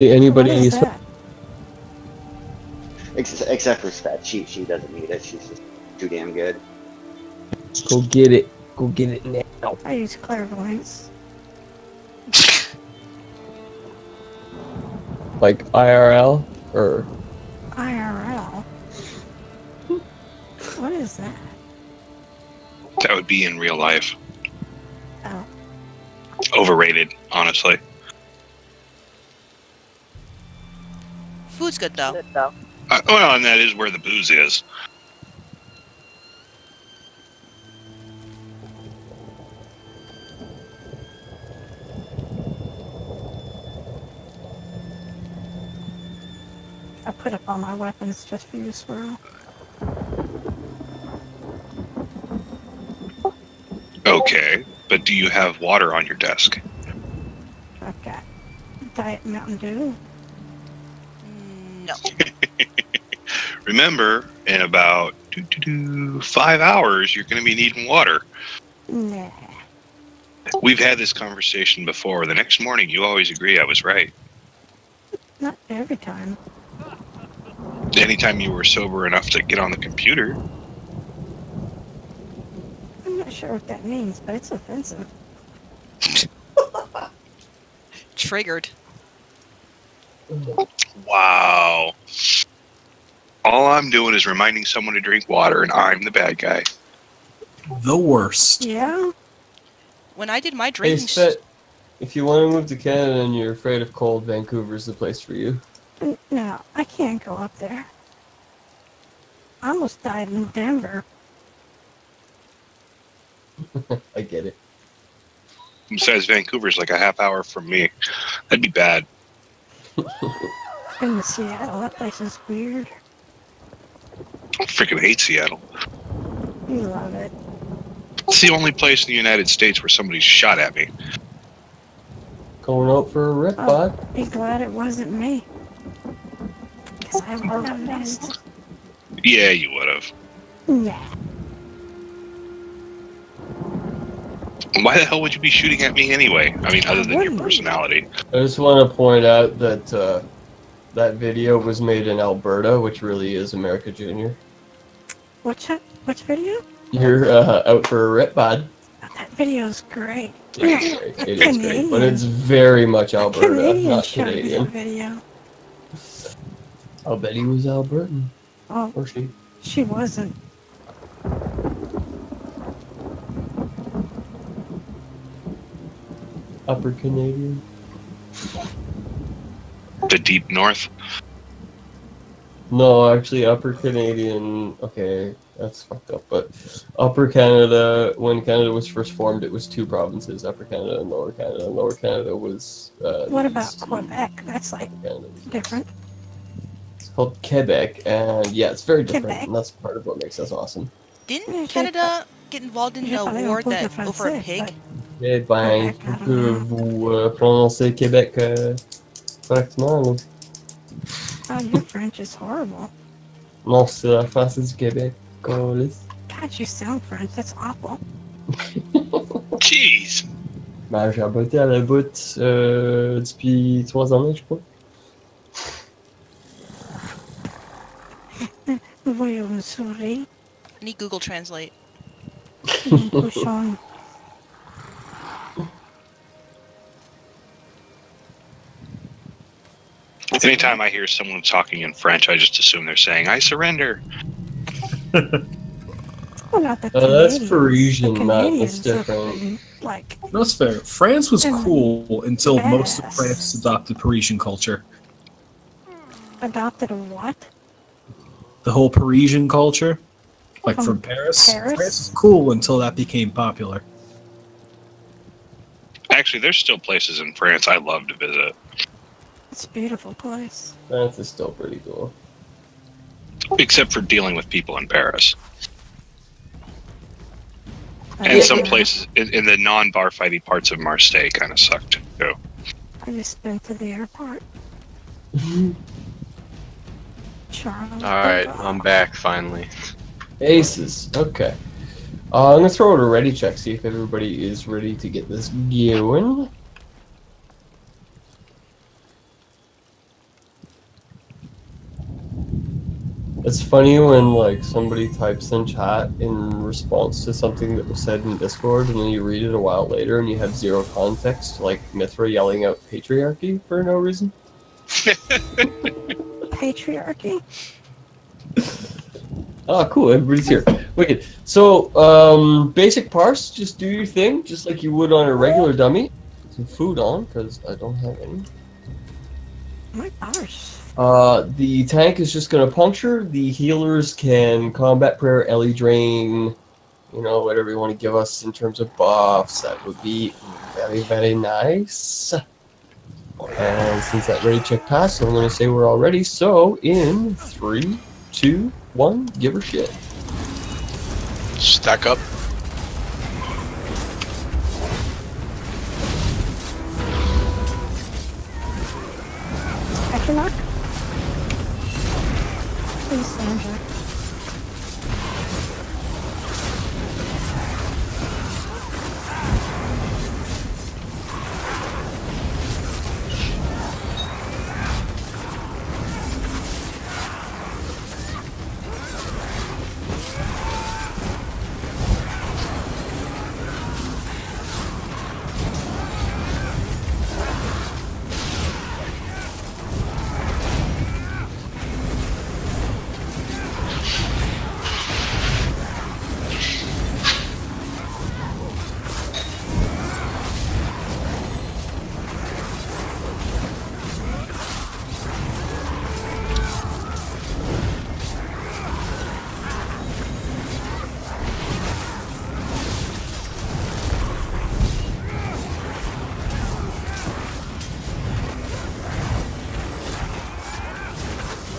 Anybody? What is that? Except for Spat, she doesn't need it. She's just too damn good. Go get it. Go get it now. I use clairvoyance. Like IRL or IRL? What is that? That would be in real life. Oh. Overrated, honestly. Food's good though. Well, and that is where the booze is. I put up all my weapons just for you, Swirl. Okay, but do you have water on your desk? I've got Diet Mountain Dew. No. Remember, in about 5 hours, you're going to be needing water. Nah. We've had this conversation before. The next morning, you always agree I was right. Not every time. Anytime you were sober enough to get on the computer. I'm not sure what that means, but it's offensive. Triggered. Wow. All I'm doing is reminding someone to drink water, and I'm the bad guy. The worst. Yeah? When I did my Hey, drinking, Spet, if you want to move to Canada and you're afraid of cold, Vancouver's the place for you. No, I can't go up there. I almost died in Denver. I get it. Besides, Vancouver's like a half hour from me. That'd be bad. In Seattle, that place is weird. I freaking hate Seattle. You love it. It's the only place in the United States where somebody shot at me. Going out for a rip, Oh, bud. be glad it wasn't me. Because I would have missed. Yeah, you would have. Nah. Why the hell would you be shooting at me anyway? I mean, other than your personality. I just want to point out that that video was made in Alberta, which really is America Junior. Which video? You're out for a rip, bud. Oh, that video's great. Yeah, it is great, but it's very much Alberta, not Canadian. Video. I'll bet he was Albertan. Oh, or she. She wasn't. Upper Canadian. The deep north. No, actually, Upper Canadian. Okay, that's fucked up. But Upper Canada, when Canada was first formed, it was two provinces: Upper Canada and Lower Canada. And Lower Canada was. What about Quebec? That's like different. It's called Quebec, and yeah, it's very different. Quebec. And that's part of what makes us awesome. didn't Canada get involved in a war that over a pig? Eh ben, vous prononcez Québec correctement, là. Oh, your French is horrible. Non, c'est la français du Québec. Câlisse. God, you sound French. That's awful. Jeez. Ben, j'ai abonné à la botte depuis 3 années, je crois. Voyons me sourire. I need Google Translate. Bouchon. Anytime I hear someone talking in French, I just assume they're saying, I surrender. Well, not the That's Canadians. Parisian, The Matt. Canadians That's are different. like That's fair. France was cool until most of Yes. France adopted Parisian culture. adopted a what? The whole Parisian culture, like From from Paris. Paris? France is cool until that became popular. Actually, there's still places in France I love to visit. It's a beautiful place. France is still pretty cool. Except for dealing with people in Paris. I And just- some places in the non-bar fighty parts of Marseille kind of sucked too. I just been to the airport. Charles. Alright, I'm back finally. Aces. Okay. I'm gonna throw out a ready check, see if everybody is ready to get this going. It's funny when like somebody types in chat in response to something that was said in Discord, and then you read it a while later, and you have zero context, like Mithra yelling out patriarchy for no reason. Patriarchy? Oh, cool! Everybody's here. Wicked. So, basic parse, just do your thing, just like you would on a regular dummy. Some food on, because I don't have any. My gosh. The tank is just gonna puncture. The healers can combat prayer, Ellie drain, you know, whatever you want to give us in terms of buffs. That would be very, very nice. And since that ready check passed, I'm gonna say we're all ready. So, in 3, 2, 1, give her shit. Stack up. Action mark? Please, Sandra.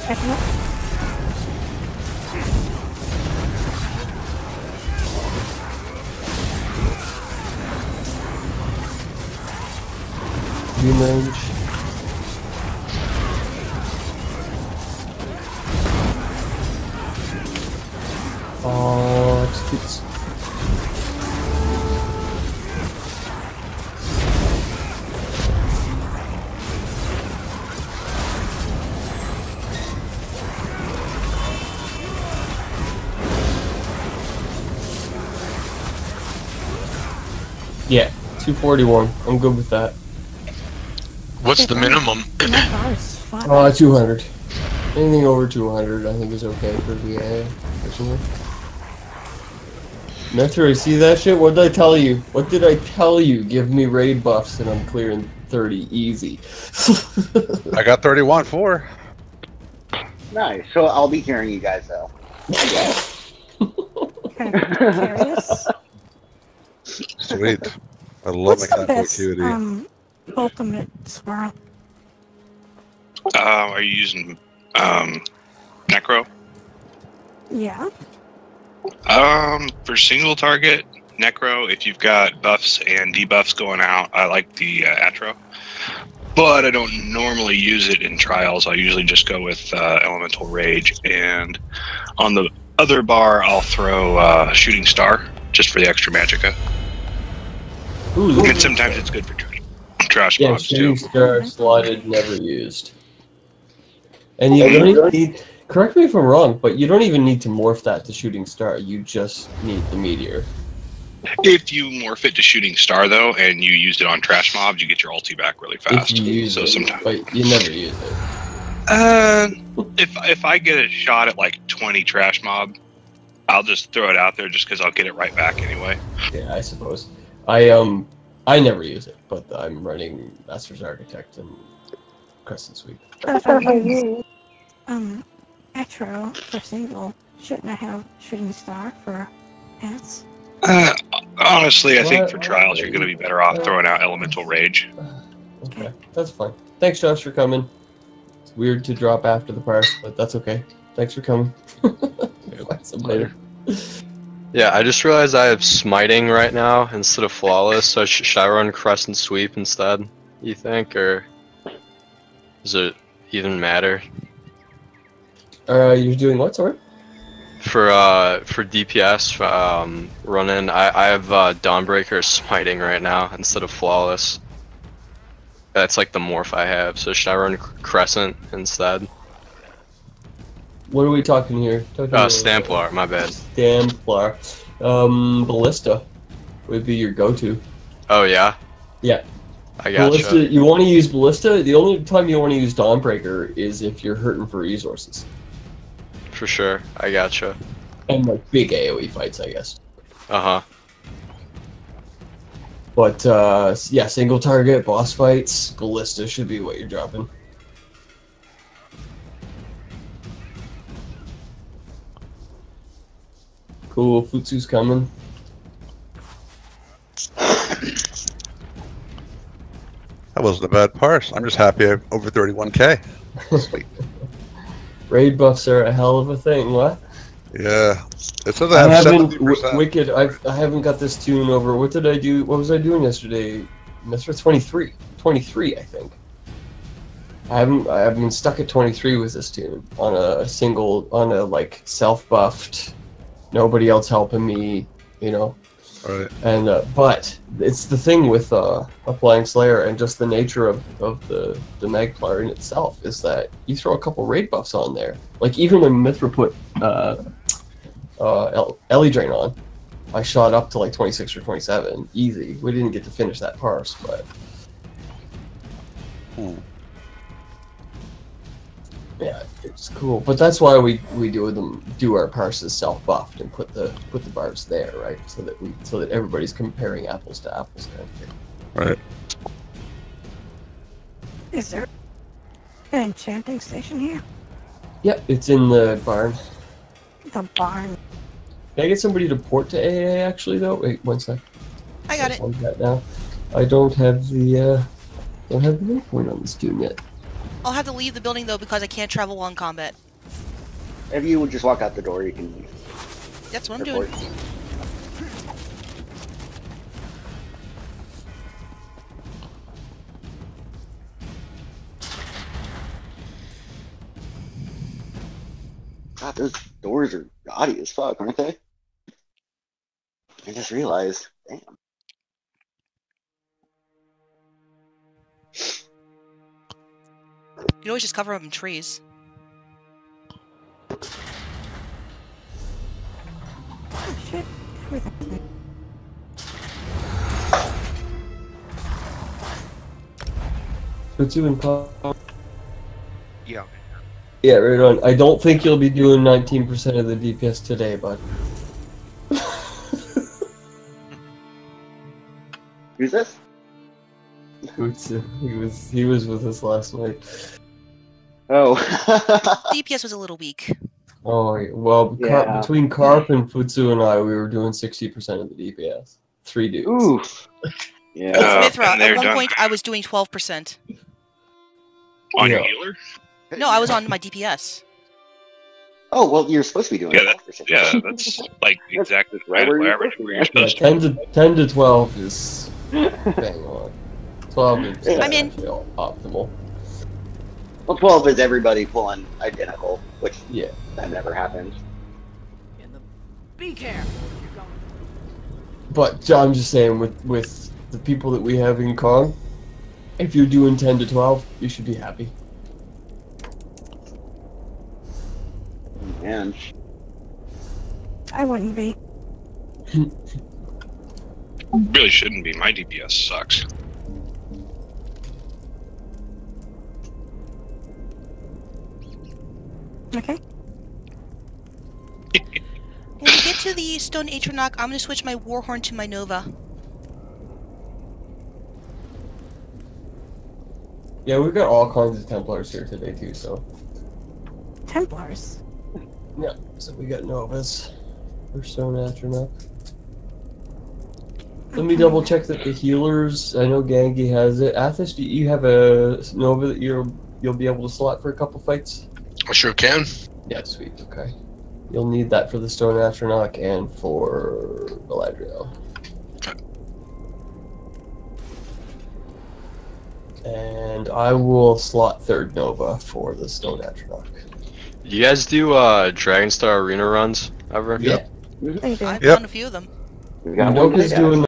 Action mark? Reemerge. Executes. Yeah, 241. I'm good with that. What's the minimum? My gosh. Fine. 200. Anything over 200, I think is okay for VA, personally. Mithra, see that shit? What did I tell you? What did I tell you? Give me raid buffs and I'm clearing 30 easy. I got 31-4. Nice. So I'll be hearing you guys though. Okay. Curious. Sweet. I love What's my the best continuity. ultimate swirl? Are you using Necro? Yeah. For single target Necro, if you've got buffs and debuffs going out, I like the Atro. But I don't normally use it in trials. I usually just go with Elemental Rage, and on the other bar, I'll throw Shooting Star just for the extra magicka. Ooh, And sometimes it's good for trash yeah, mobs shooting too. star slotted, never used. And you don't even need, correct me if I'm wrong, but you don't even need to morph that to shooting star. You just need the meteor. If you morph it to Shooting Star though, and you use it on trash mobs, you get your ulti back really fast. If you use so it, sometimes, but you never use it. if I get a shot at like 20 trash mob, I'll just throw it out there just because I'll get it right back anyway. Yeah, I suppose. I never use it, but I'm running Master's Architect and Crescent Sweep. But if I use Atro for single, shouldn't I have Shooting Star for ants? Honestly, I think for trials, you're going to be better off throwing out Elemental Rage. Okay, that's fine. Thanks, Josh, for coming. It's weird to drop after the parse, but that's okay. Thanks for coming. Find some later. Yeah, I just realized I have smiting right now instead of flawless, so should I run crescent sweep instead, you think, or does it even matter? You're doing what, sorry? For DPS, running, I have Dawnbreaker smiting right now instead of flawless. That's like the morph I have, so should I run crescent instead? What are we talking here? Talking Stamplar, my bad. Stamplar. Ballista would be your go-to. Oh yeah? Yeah. I gotcha. Ballista, you want to use Ballista? The only time you want to use Dawnbreaker is if you're hurting for resources. For sure, I gotcha. And like big AoE fights, I guess. Uh-huh. But yeah, single target, boss fights, Ballista should be what you're dropping. Cool, Futsu's coming. That wasn't a bad parse. I'm just happy I'm over 31k. Sweet. Raid buffs are a hell of a thing. What? Yeah. It says I I have haven't 70%. Wicked. I haven't got this tune over. What did I do? What was I doing yesterday? Mr. 23. 23, I think. I've been stuck at 23 with this tune on a like self-buffed, nobody else helping me, you know. Right. And but it's the thing with applying Slayer and just the nature of the Magplar in itself is that you throw a couple raid buffs on there. Like even when Mithra put Ellie Drain on, I shot up to like 26 or 27, easy. We didn't get to finish that parse, but yeah, it's cool. But that's why we do our parses self-buffed and put the bars there, right? So that everybody's comparing apples to apples kind of thing. Right. Is there an enchanting station here? Yep, it's in the barn. The barn. Can I get somebody to port to AA actually though? Wait, one sec. I got it. That now. I don't have the waypoint on this tune yet. I'll have to leave the building though because I can't travel while in combat. If you would just walk out the door, you can. That's what I'm doing. report. God, those doors are gaudy as fuck, aren't they? I just realized. Damn. You can always just cover them in trees. Oh shit. Everything. Futsu and Paul. Yeah. Yeah, right on. I don't think you'll be doing 19% of the DPS today, bud. Who's this? Futsu. He was with us last night. Oh. DPS was a little weak. Oh well, Yeah. between Carp and Futsu and I, we were doing 60% of the DPS. 3 dudes. Ooh. Yeah. It's Mithra. and they're At one done. point, I was doing 12%. On your Yeah. healer? No, I was on my DPS. Oh well, you're supposed to be doing Yeah, it. Yeah, that's like exactly right where you're where supposed to you're be. Yeah, supposed to. 10 to 12 is bang on. 12 is I'm in. actually optimal. Well, 12 is everybody pulling identical, which Yeah. that never happens. Be careful. But I'm just saying, with the people that we have in Kong, if you're doing 10 to 12, you should be happy. Man. I wouldn't be. Really shouldn't be. My DPS sucks. Okay. When we get to the Stone Atronach, I'm going to switch my Warhorn to my Nova. Yeah, we've got all kinds of Templars here today too, so. Templars. Yeah, so we got Novas for Stone Atronach. Let me double check that the healers, I know Gangi has it. Athos, do you have a Nova that you'll be able to slot for a couple fights? I sure can. Yeah, sweet, okay. You'll need that for the Stone Atronach and for Galadriel. And I will slot third Nova for the Stone Atronach. You guys do Dragonstar Arena runs ever? Yeah. They do. I've Yep. done a few of them. We got one Nova's today, doing